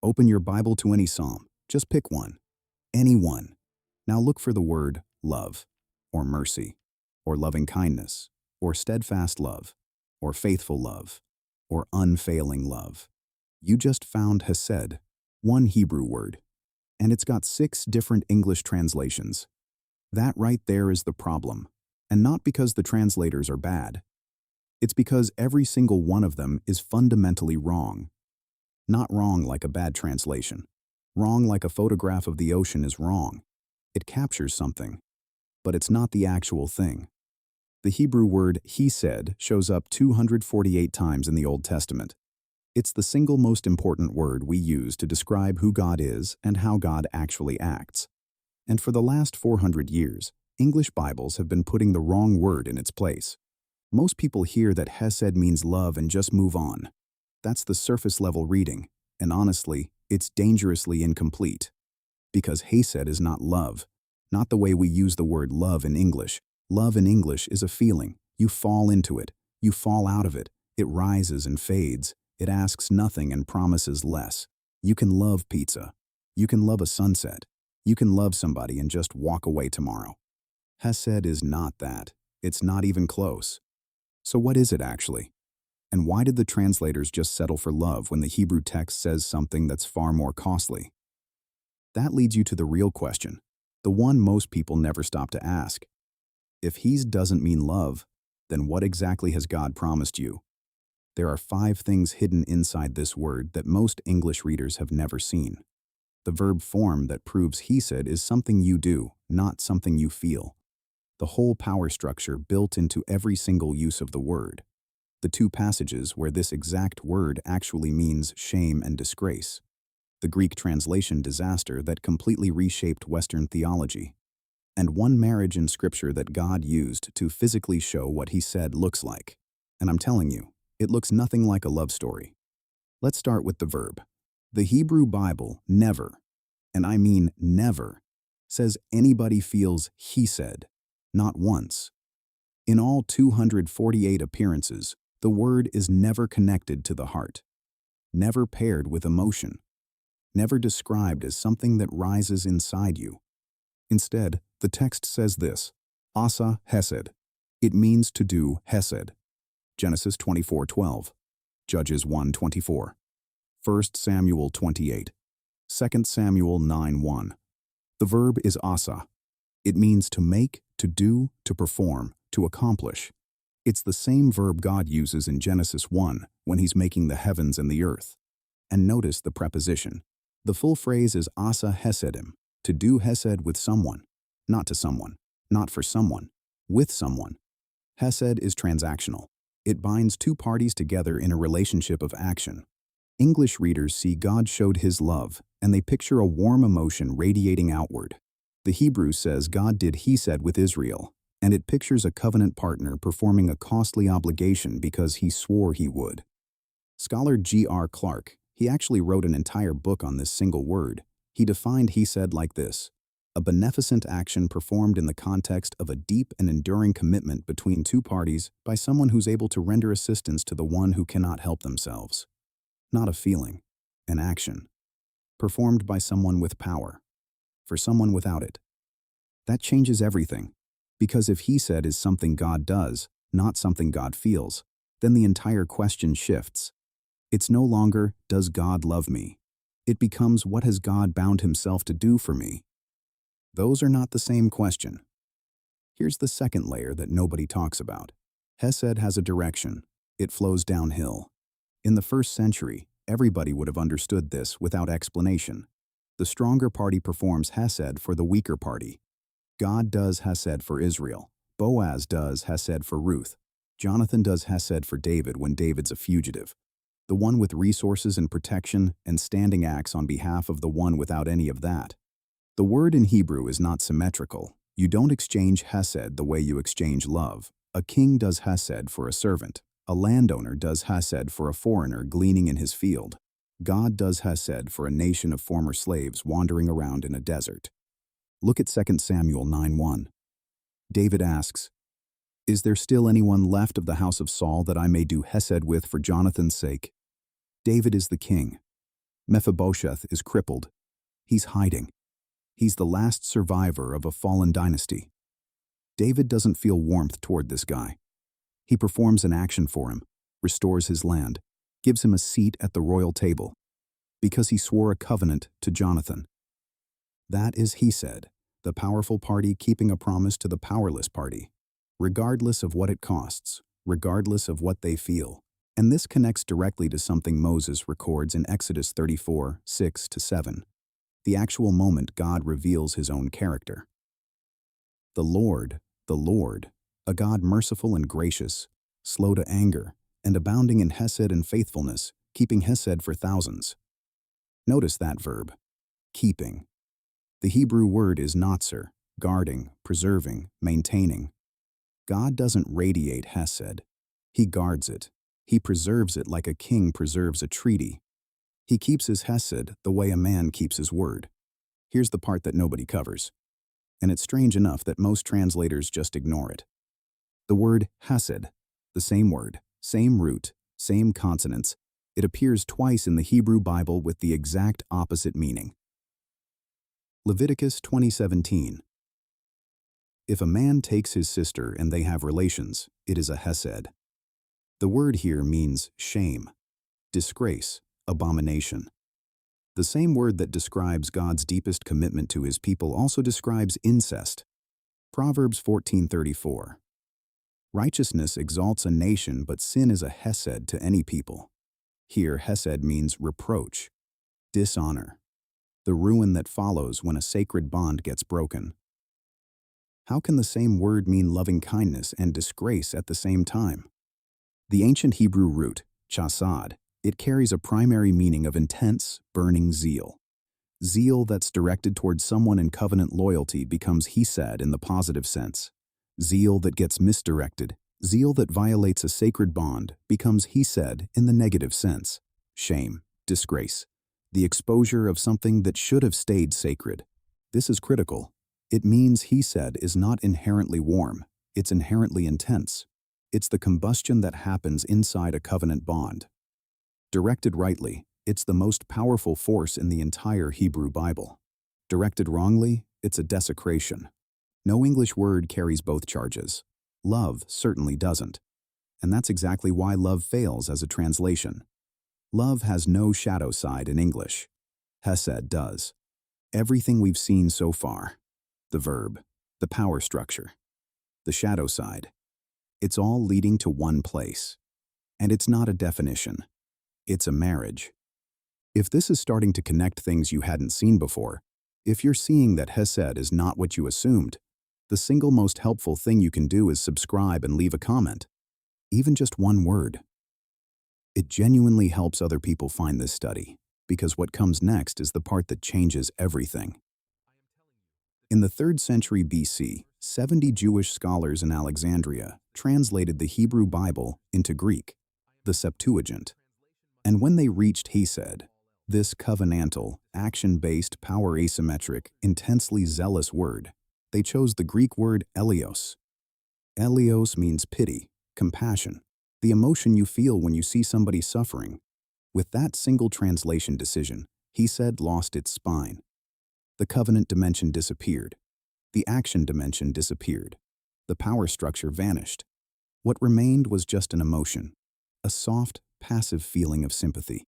Open your Bible to any psalm. Just pick one. Any one. Now look for the word love, or mercy, or loving kindness, or steadfast love, or faithful love, or unfailing love. You just found Hesed, one Hebrew word, and it's got 6 different English translations. That right there is the problem, and not because the translators are bad. It's because every single one of them is fundamentally wrong. Not wrong like a bad translation. Wrong like a photograph of the ocean is wrong. It captures something, but it's not the actual thing. The Hebrew word Hesed shows up 248 times in the Old Testament. It's the single most important word we use to describe who God is and how God actually acts. And for the last 400 years, English Bibles have been putting the wrong word in its place. Most people hear that Hesed means love and just move on. That's the surface-level reading, and honestly, it's dangerously incomplete. Because Hesed is not love, not the way we use the word love in English. Love in English is a feeling. You fall into it. You fall out of it. It rises and fades. It asks nothing and promises less. You can love pizza. You can love a sunset. You can love somebody and just walk away tomorrow. Hesed is not that. It's not even close. So what is it actually? And why did the translators just settle for love when the Hebrew text says something that's far more costly? That leads you to the real question, the one most people never stop to ask. If Hesed doesn't mean love, then what exactly has God promised you? There are 5 things hidden inside this word that most English readers have never seen. The verb form that proves Hesed is something you do, not something you feel. The whole power structure built into every single use of the word. The 2 passages where this exact word actually means shame and disgrace. The Greek translation disaster that completely reshaped Western theology. And one marriage in Scripture that God used to physically show what He said looks like. And I'm telling you, it looks nothing like a love story. Let's start with the verb. The Hebrew Bible never, and I mean never, says anybody feels Hesed. Not once. In all 248 appearances, the word is never connected to the heart, never paired with emotion, never described as something that rises inside you. Instead, the text says this, Asa Hesed. It means to do Hesed. Genesis 24:12, Judges 1:24, 1 Samuel 28, 2 Samuel 9:1. The verb is asa. It means to make, to do, to perform, to accomplish. It's the same verb God uses in Genesis 1 when He's making the heavens and the earth. And notice the preposition. The full phrase is asa hesedim, to do hesed with someone, not to someone, not for someone, with someone. Hesed is transactional. It binds 2 parties together in a relationship of action. English readers see God showed His love, and they picture a warm emotion radiating outward. The Hebrew says God did Hesed with Israel, and it pictures a covenant partner performing a costly obligation because He swore He would. Scholar G.R. Clark, he actually wrote an entire book on this single word. He defined Hesed like this: a beneficent action performed in the context of a deep and enduring commitment between 2 parties by someone who's able to render assistance to the one who cannot help themselves. Not a feeling, an action, performed by someone with power, for someone without it. That changes everything, because if Hesed is something God does, not something God feels, then the entire question shifts. It's no longer, does God love me? It becomes, what has God bound Himself to do for me? Those are not the same question. Here's the second layer that nobody talks about. Hesed has a direction. It flows downhill. In the 1st century, everybody would have understood this without explanation. The stronger party performs Hesed for the weaker party. God does Hesed for Israel. Boaz does Hesed for Ruth. Jonathan does Hesed for David when David's a fugitive. The one with resources and protection and standing acts on behalf of the one without any of that. The word in Hebrew is not symmetrical. You don't exchange Hesed the way you exchange love. A king does Hesed for a servant. A landowner does Hesed for a foreigner gleaning in his field. God does Hesed for a nation of former slaves wandering around in a desert. Look at 2 Samuel 9:1. David asks, "Is there still anyone left of the house of Saul that I may do Hesed with for Jonathan's sake?" David is the king. Mephibosheth is crippled. He's hiding. He's the last survivor of a fallen dynasty. David doesn't feel warmth toward this guy. He performs an action for him, restores his land, gives him a seat at the royal table, because he swore a covenant to Jonathan. That is Hesed, the powerful party keeping a promise to the powerless party, regardless of what it costs, regardless of what they feel. And this connects directly to something Moses records in Exodus 34, 6-7, the actual moment God reveals his own character. The Lord, a God merciful and gracious, slow to anger, and abounding in Hesed and faithfulness, keeping Hesed for thousands. Notice that verb, keeping. The Hebrew word is natzer, guarding, preserving, maintaining. God doesn't radiate Hesed. He guards it. He preserves it like a king preserves a treaty. He keeps his Hesed the way a man keeps his word. Here's the part that nobody covers. And it's strange enough that most translators just ignore it. The word Hesed, the same word, same root, same consonants, it appears twice in the Hebrew Bible with the exact opposite meaning. Leviticus 20:17. If a man takes his sister and they have relations, it is a Hesed. The word here means shame, disgrace, abomination. The same word that describes God's deepest commitment to his people also describes incest. Proverbs 14:34. Righteousness exalts a nation, but sin is a Hesed to any people. Here, Hesed means reproach, dishonor, the ruin that follows when a sacred bond gets broken. How can the same word mean loving kindness and disgrace at the same time? The ancient Hebrew root, chasad, it carries a primary meaning of intense, burning zeal. Zeal that's directed towards someone in covenant loyalty becomes Hesed in the positive sense. Zeal that gets misdirected, zeal that violates a sacred bond, becomes Hesed in the negative sense. Shame, disgrace, the exposure of something that should have stayed sacred. This is critical. It means Hesed is not inherently warm, it's inherently intense. It's the combustion that happens inside a covenant bond. Directed rightly, it's the most powerful force in the entire Hebrew Bible. Directed wrongly, it's a desecration. No English word carries both charges. Love certainly doesn't. And that's exactly why love fails as a translation. Love has no shadow side in English. Hesed does. Everything we've seen so far, the verb, the power structure, the shadow side, it's all leading to one place. And it's not a definition. It's a marriage. If this is starting to connect things you hadn't seen before, if you're seeing that Hesed is not what you assumed, the single most helpful thing you can do is subscribe and leave a comment. Even just one word. It genuinely helps other people find this study, because what comes next is the part that changes everything. In the 3rd century BC, 70 Jewish scholars in Alexandria translated the Hebrew Bible into Greek, the Septuagint. And when they reached Hesed, this covenantal, action-based, power asymmetric, intensely zealous word, they chose the Greek word elios. Elios means pity, compassion, the emotion you feel when you see somebody suffering. With that single translation decision, Hesed lost its spine. The covenant dimension disappeared. The action dimension disappeared. The power structure vanished. What remained was just an emotion, a soft, passive feeling of sympathy.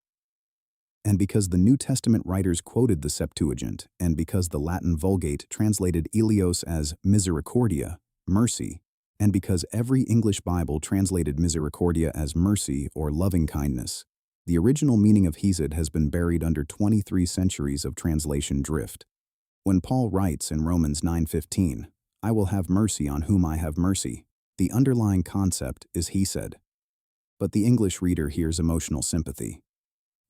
And because the New Testament writers quoted the Septuagint, and because the Latin Vulgate translated Elios as misericordia, mercy, and because every English Bible translated misericordia as mercy or loving kindness, the original meaning of Hesed has been buried under 23 centuries of translation drift. When Paul writes in Romans 9:15, "I will have mercy on whom I have mercy," the underlying concept is Hesed. But the English reader hears emotional sympathy.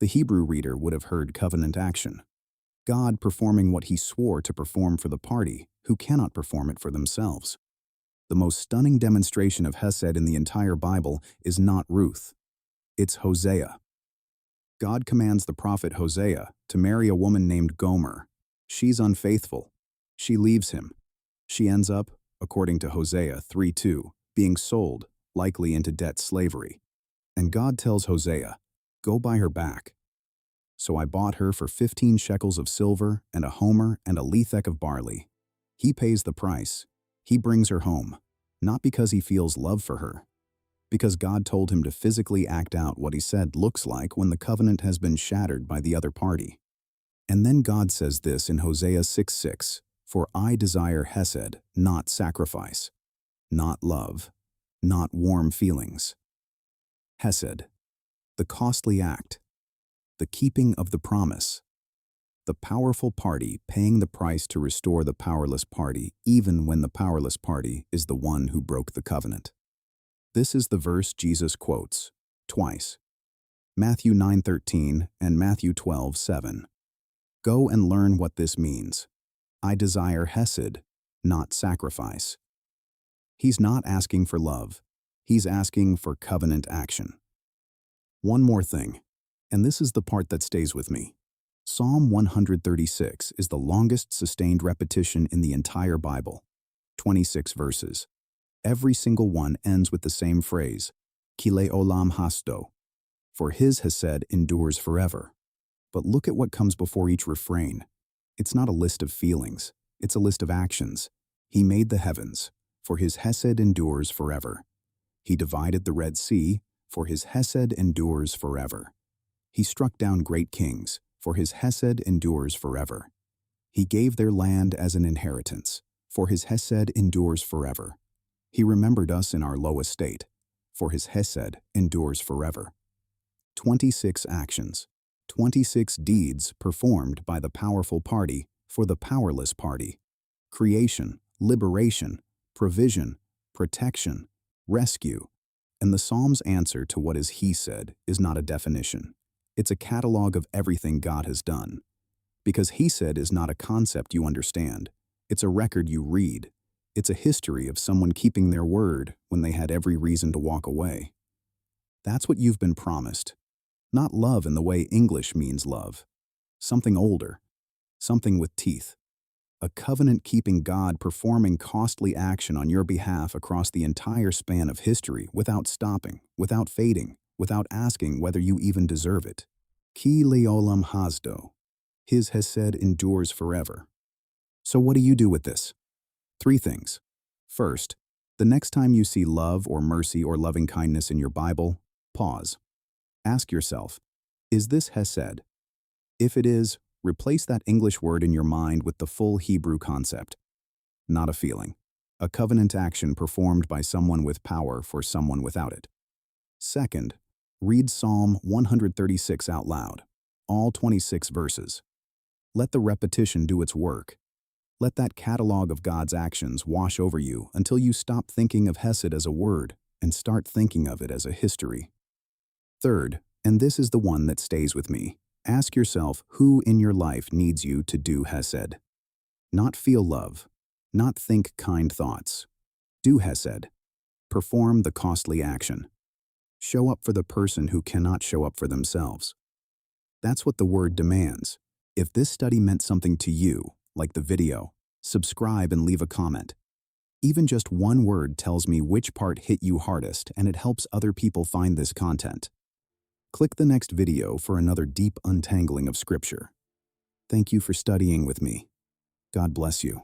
The Hebrew reader would have heard covenant action. God performing what he swore to perform for the party, who cannot perform it for themselves. The most stunning demonstration of Hesed in the entire Bible is not Ruth. It's Hosea. God commands the prophet Hosea to marry a woman named Gomer. She's unfaithful. She leaves him. She ends up, according to Hosea 3:2, being sold, likely into debt slavery. And God tells Hosea, "Go buy her back." So I bought her for 15 shekels of silver and a homer and a lethek of barley. He pays the price. He brings her home, not because he feels love for her, because God told him to physically act out what he said looks like when the covenant has been shattered by the other party. And then God says this in Hosea 6:6, "For I desire Hesed, not sacrifice, not love, not warm feelings." Hesed, the costly act, the keeping of the promise, the powerful party paying the price to restore the powerless party even when the powerless party is the one who broke the covenant. This is the verse Jesus quotes twice, Matthew 9:13 and Matthew 12:7. Go and learn what this means. I desire Hesed, not sacrifice. He's not asking for love. He's asking for covenant action. One more thing, and this is the part that stays with me. Psalm 136 is the longest sustained repetition in the entire Bible, 26 verses. Every single one ends with the same phrase, Kile olam hasto, for his hesed endures forever. But look at what comes before each refrain. It's not a list of feelings, it's a list of actions. He made the heavens, for his hesed endures forever. He divided the Red Sea, for his hesed endures forever. He struck down great kings, for his hesed endures forever. He gave their land as an inheritance, for his hesed endures forever. He remembered us in our low estate, for his hesed endures forever. 26 actions, 26 deeds performed by the powerful party for the powerless party. Creation, liberation, provision, protection, rescue. And the Psalm's answer to what is he said is not a definition. It's a catalog of everything God has done. Because he said is not a concept you understand. It's a record you read. It's a history of someone keeping their word when they had every reason to walk away. That's what you've been promised. Not love in the way English means love. Something older. Something with teeth. A covenant-keeping God performing costly action on your behalf across the entire span of history without stopping, without fading, without asking whether you even deserve it. Ki leolam hasdo. His hesed endures forever. So what do you do with this? 3 things. First, the next time you see love or mercy or loving kindness in your Bible, pause. Ask yourself, is this Hesed? If it is, replace that English word in your mind with the full Hebrew concept. Not a feeling. A covenant action performed by someone with power for someone without it. Second, read Psalm 136 out loud, all 26 verses. Let the repetition do its work. Let that catalog of God's actions wash over you until you stop thinking of Hesed as a word and start thinking of it as a history. Third, and this is the one that stays with me, ask yourself who in your life needs you to do Hesed. Not feel love, not think kind thoughts. Do Hesed. Perform the costly action. Show up for the person who cannot show up for themselves. That's what the word demands. If this study meant something to you, like the video, subscribe and leave a comment. Even just one word tells me which part hit you hardest, and it helps other people find this content. Click the next video for another deep untangling of Scripture. Thank you for studying with me. God bless you.